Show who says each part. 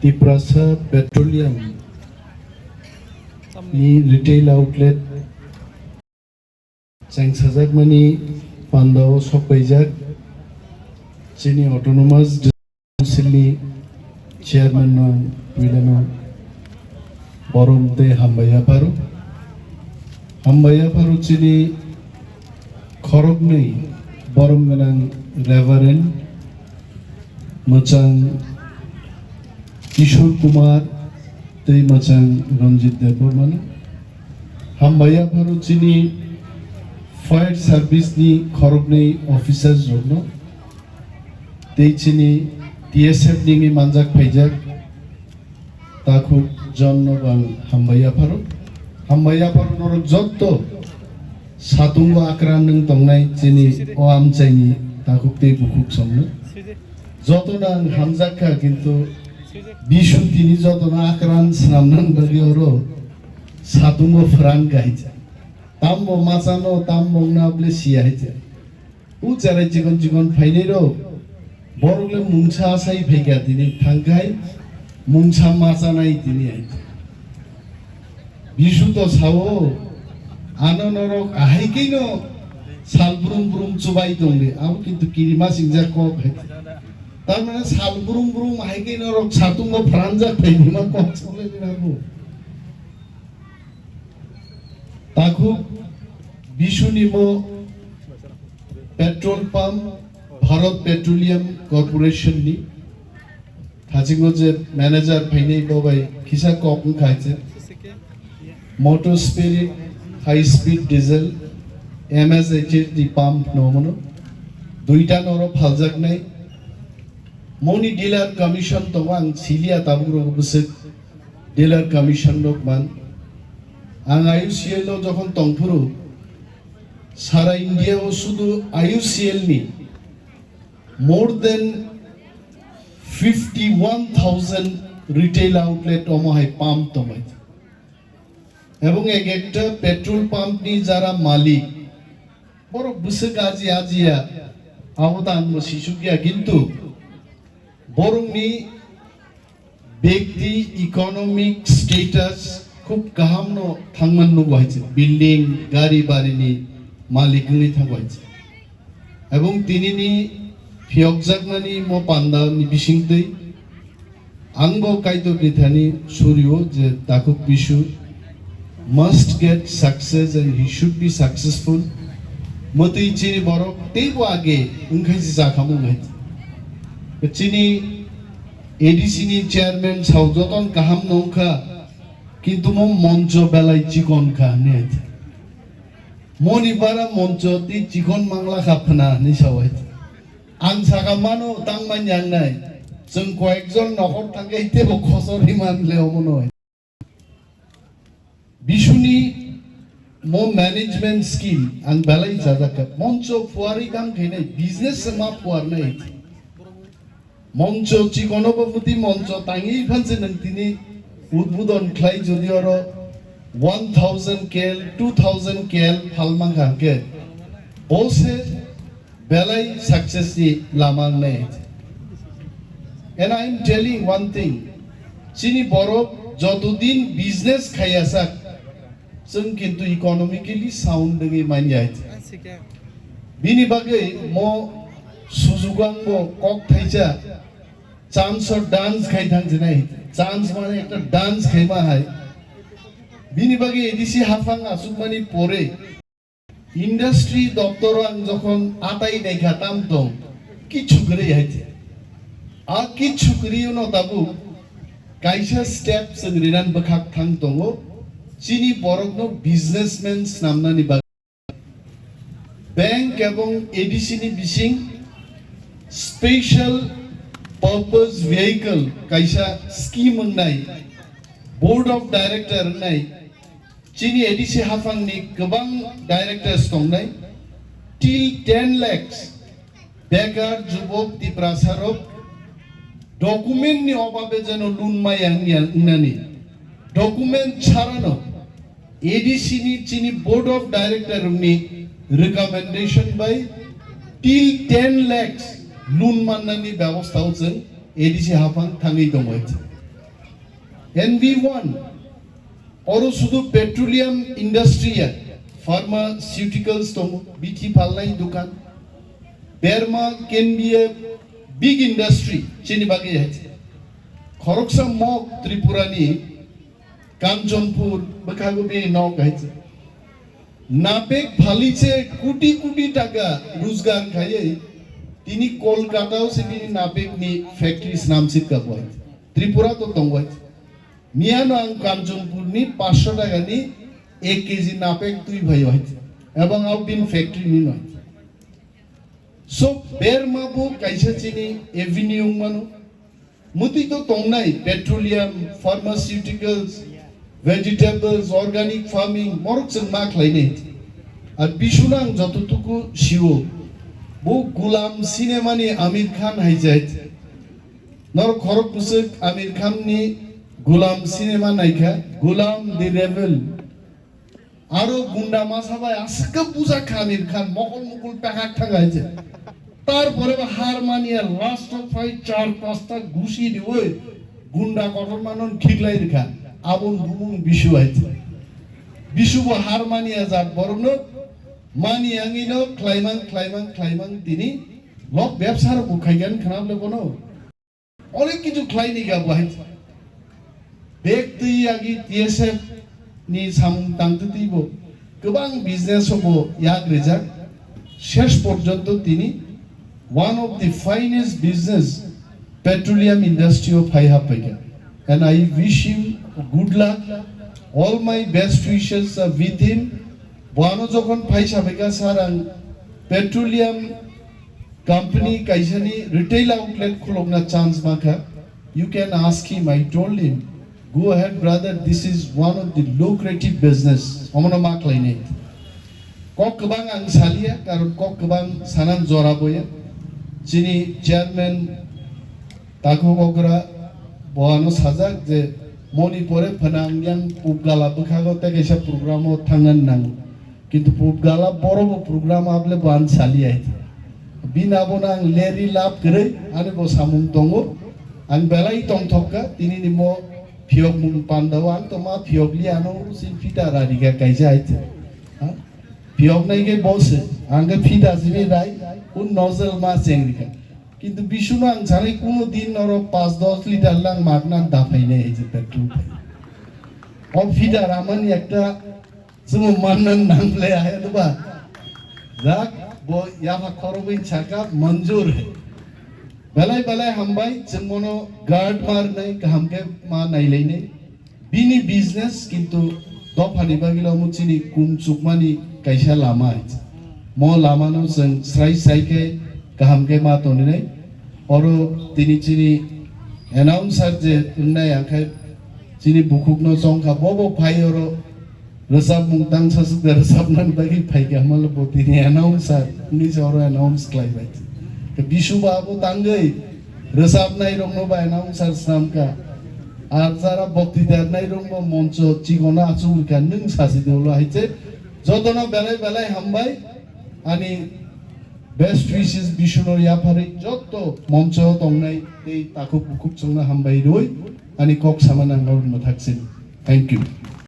Speaker 1: Tiprasa Petroleum ni retail outlet Sang Sajak Mani Pandao Sokpaijak Chini Autonomous Council Chairman no Widano Borom de Hambaya Paru Chini Khorogni Borom Ganang Reverend Machang Kishore Kumar Tei Machang Ranjit Deborman Hambaya Paru Chini Fire Service ni Khorogni Officers Rogno Tei Chini TSF ni Manjak Paijak Taku John Noban Hambaya Paru Norok Jotto Satungo Akran Nung Tongnai Chini Oam Chaini Takuk Tei Bukuk Somno Jotonan Hamzaka Kinto Bishu Tini Jotona Akran Snamnan Bagioro Satungo Frank Gaija Tambo Masano Tambo Nable Siaja Uchara Chigon Painero Borgle Muncha Sai Pegatini Tangai Muncha Masana Itini Bishu to Sao Anonoro Ahikino Salbrum Chubai Tongi, out into Kirima Sinjako. Tamana Salbrum Ahikino Satungo Franza Penima Consolidado Taku Bishunimo Petrol Pump Bharat Petroleum Corporation ni Tachingoje Manager Paine Bobai Kisa Kopun Kaitse Motor Spirit High Speed Diesel MSHD Pump Nomono Duita Noro Paljak Nai Moni Dealer Commission Tawang Silia Taburo Busit Dealer Commission Lokman Ang IUCL Jokon Tongpuru Sara India Osudu IUCL ni more than 51,000 retail outlet Omohai Pump Tomai এবং একটা petrol pump নি যারা মালিক বড় বুঝে কাজী আজিয়া আওতান শিশুকিয়া কিন্তু বরংনি ব্যক্তি economic status খুব গাহামনো থাংমান্নো হয়েছে বিল্ডিং গাড়ি বাড়িনি মালিকনি থাকছে এবং তিনি নি ফিয়কজাকনানি মো পান্দানি বিসিংতৈ আংবো কাইতো বিথানি সুরিও যে তাকুক Bishu must get success and he should be successful. Mati chini borok teibo age ungkai si jakamu ngai. Chini ADC ni chairman saujoton kaham nongka kintu mo moncho belai chikon ka ne. Moni bara moncho ti chikon mangla khapna ni sawai. Ang sakamano tangman yang nai. Jeng koekjon nokor tangge tebo khosori man leomonoi. Bishuni mo management skill ang balai jadaka moncho fuari kam khine business ma fuar nai moncho chikono bamuti moncho tangi phanse nantini udbudon khlai jodi oro 1000 kl 2000 kl phalmang hanke bose balai success ni lamang nai and I am telling one thing chini borok jotodin business khayasak जों किन्तु economically sound दगे मानिया बिनि बागै मो सुजुगांबो कक थाइजा chance और dance खाइ थांजनाय chance माने एकटा डांस खाइमा हाय बिनि बागै एडिसि हाफां आसुमानि परे इंडस्ट्री दप्तर आं जखन आताइ देखा ताम दं किछु गरे हायते आ किछु गरियो न ताबु काइसा स्टेप जों रिनान बखाक थां दङो Chini borokno businessmen namnani bag bank ebong ADC ni bising special purpose vehicle kaisa scheme nai board of director nai Chini ADC hafang ni gobang directors tongnai till 10 lakhs begar jubok tiprasarok document ni obabe jeno loan mayang nani document charano ADC ni chini board of director ni recommendation by till 10 lakhs loan manani ব্যবস্থা হচ্ছে ADC হাফাং থাঙ্গি দময় NV1 अरु सुदु petroleum industry pharmaceuticals दङ बिथि फालनाय दुकान बेरमा can be a big industry चिनि बागै खरकसा मग त्रिपुरानि कांचनपुर बखागो बे नक हाइছে नापेक फालिचे कोटी कोटी टाका रोजगार खायै तिनी कोलकाताव सिनि नापेकनि फैक्ट्रीज नामसित गाबय त्रिपुरा तो दंगय मियानो आं कांचनपुरनि 500 टाकानि 1 केजी नापेक तुई भयो एबं आउ बिन फैक्ट्री नि नय सो बेरमाबो काइसा चिनि एवेन्यू मानु मुति तो तंगनाय petroleum pharmaceuticals vegetables organic farming मरक जों मा खालायनाय आरो बिसुनां जतटुकु शिव बो गुलाम सिनेमानि आमिर खान हाइजाय नर खरक पुसक आमिर खान नि गुलाम सिनेमा नायखा गुलाम दि रेबेल आरो गुंडा मासाबाय आसका पूजा आमिर खान मकल मकल पैकाक थांगायছে তারপরে হার মানিয়া লাস্ট ফাইট 4-5টা ঘুষি দিওই গুন্ডা কঠোর মানন ঠিকলাই রেখা আবুন বুবুন বিশু আইছে বিশুবো হার মানিয়া যা বরন মানিয়াঙ্গিনো ক্লাইমাং তিনি লক ব্যবসার বুখাইগান খানাবলে বনো অনেক কিছু ক্লাইনি গা বাহাইছে ব্যক্তি আগি টিএসএফ नि सामुं तांतुतिबो गोबां बिजनेस हबो याग रेजाक शेष पर्यन्त तिनी one of the finest business petroleum industry of Haihapaiga and I wish him good luck. All my best wishes are with him. Wano jokhon Haihapaiga sarang petroleum company kaisani retail outlet khulogna chance maka you can ask him. I told him go ahead brother, this is one of the lucrative business amana mak lainai kok kebang ang salia karon kok kebang sanan joraboya যিনি chairman তাকো গগরা বহানো সাজাক যে মণিপুরে ফনাংয়াং পুবগালা বখাগো তেকেসা প্রোগ্রামও থাঙ্গান নাং কিন্তু পুবগালা বড় programme আবলে বান সালি আইছে বিনাবনা আং লেরি লাভ করে আরে বো সামুং দঙ্গো আং বেলাই তং থক্কা তিনি নিমো ফিয়ক মুং পান্দাও আং তো মা ফিয়কলি আনো সিন ফিটা রাদিগা কাইছে আইছে ফিয়ক নাইকে বসে আঙ্গে ফিটা জিবি রাই उन नजल मा चेंगरिका किंतु बिशुनो आं सानै कुनो दिन नरो 5-10 लिटार लां मागना दाफाइने आइजे पेट्रोल अब फिदा रामन एकटा जों मानन नांगले आयदबा जाक बो याफा खरबिन छाका मंजूर है बेलाय हमबाय जों मनो गार्ड मारनाय हमके मा नाइलायने बिनि बिजनेस किंतु दफानि बागिला मुचिनि कुमचुकमानि काइसा लामा आइजे म लामानो जों स्राय स्रायके गाहामके मा तनिनाय अरो तिनि चिनि एनाउन्सार जे उन्नाय आखाय चिनि बुकुकनो जंखा बबो फाय अरो रोजाब मुंदां सासुक रोजाबनान बागि फायके हमल बतिनि एनाउन्सार नि जरो एनाउन्स क्लाइबाय बिशु बाबु तांगै रोजाबनाय रंनो बा एनाउन्सार सामका आर जारा बक्तिदारनाय रंबो मञ्च चिगना आचुलका नों सासि देवलो हाइचे जदना बेलाय हामबाय आनी बेस्ट विशेस बिशुनो याफारै जत्त मञ्च दंनाय दै ताखौ बुकुक जोंना हामबाय रय आनी कक सामानांगाव मथाकसिन थैंक यू